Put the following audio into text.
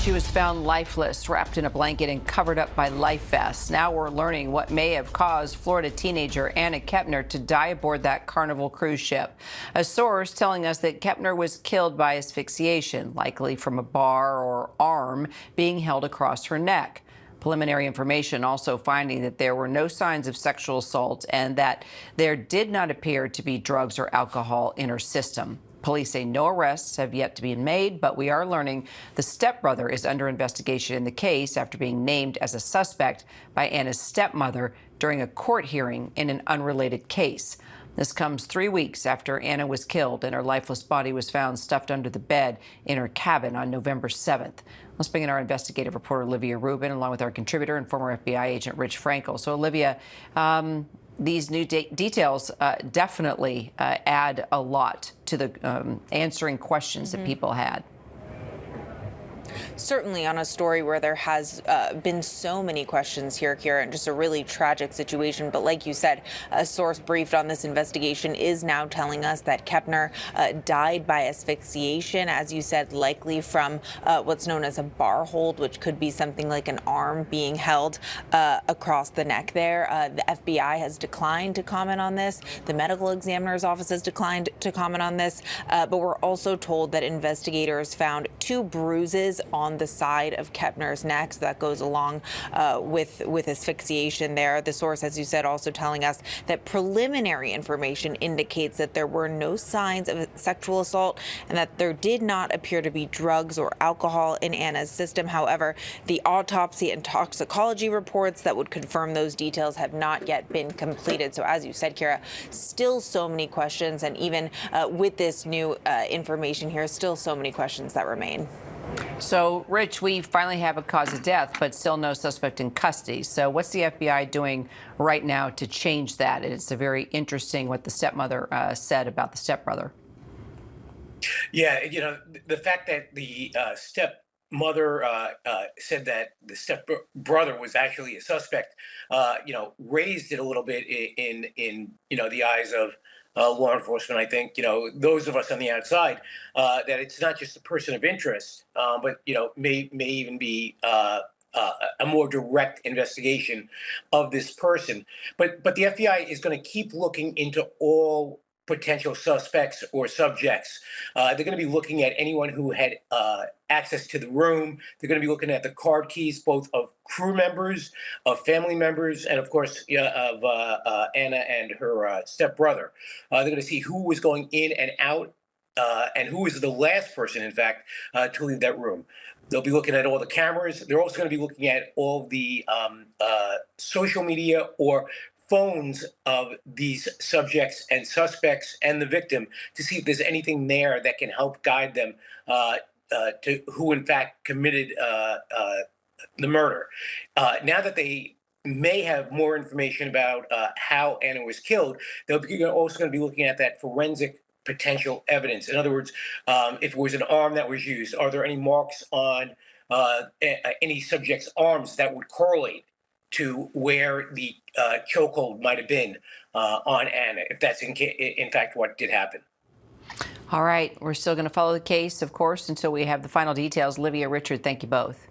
She was found lifeless, wrapped in a blanket and covered up by life vests. Now we're learning what may have caused Florida teenager Anna Kepner to die aboard that Carnival cruise ship. A source telling us that Kepner was killed by asphyxiation, likely from a bar or arm being held across her neck. Preliminary information also finding that there were no signs of sexual assault and that there did not appear to be drugs or alcohol in her system. Police say no arrests have yet to be made, but we are learning the stepbrother is under investigation in the case after being named as a suspect by Anna's stepmother during a court hearing in an unrelated case. This comes 3 weeks after Anna was killed and her lifeless body was found stuffed under the bed in her cabin on November 7th. Let's bring in our investigative reporter, Olivia Rubin, along with our contributor and former FBI agent, Rich Frankel. So, Olivia, these new details definitely add a lot to the answering questions that people had. Certainly on a story where there has been so many questions here, Kira, and just a really tragic situation. But like you said, a source briefed on this investigation is now telling us that Kepner died by asphyxiation, as you said, likely from what's known as a bar hold, which could be something like an arm being held across the neck there. The FBI has declined to comment on this. The medical examiner's office has declined to comment on this. But we're also told that investigators found 2 bruises on the side of Kepner's neck. So that goes along with asphyxiation there. The source, as you said, also telling us that preliminary information indicates that there were no signs of sexual assault and that there did not appear to be drugs or alcohol in Anna's system. However, the autopsy and toxicology reports that would confirm those details have not yet been completed. So as you said, Kira, still so many questions. And even with this new information here, still so many questions that remain. So, Rich, we finally have a cause of death, but still no suspect in custody. So what's the FBI doing right now to change that? And it's a very interesting what the stepmother said about the stepbrother. Yeah, the fact that the stepmother said that the stepbrother was actually a suspect, raised it a little bit in the eyes of law enforcement. I think, those of us on the outside, that it's not just a person of interest, but, may even be a more direct investigation of this person. But the FBI is going to keep looking into all potential suspects or subjects. They're going to be looking at anyone who had access to the room. They're going to be looking at the card keys, both of crew members, of family members, and of course, of Anna and her stepbrother. They're going to see who was going in and out, and who was the last person, in fact, to leave that room. They'll be looking at all the cameras. They're also going to be looking at all the social media or phones of these subjects and suspects and the victim to see if there's anything there that can help guide them to who, in fact, committed the murder. Now that they may have more information about how Anna was killed, they'll be also going to be looking at that forensic potential evidence. In other words, if it was an arm that was used, are there any marks on any subject's arms that would correlate to where the chokehold might have been on Anna, if that's in fact what did happen. All right. We're still going to follow the case, of course, until we have the final details. Olivia, Richard, thank you both.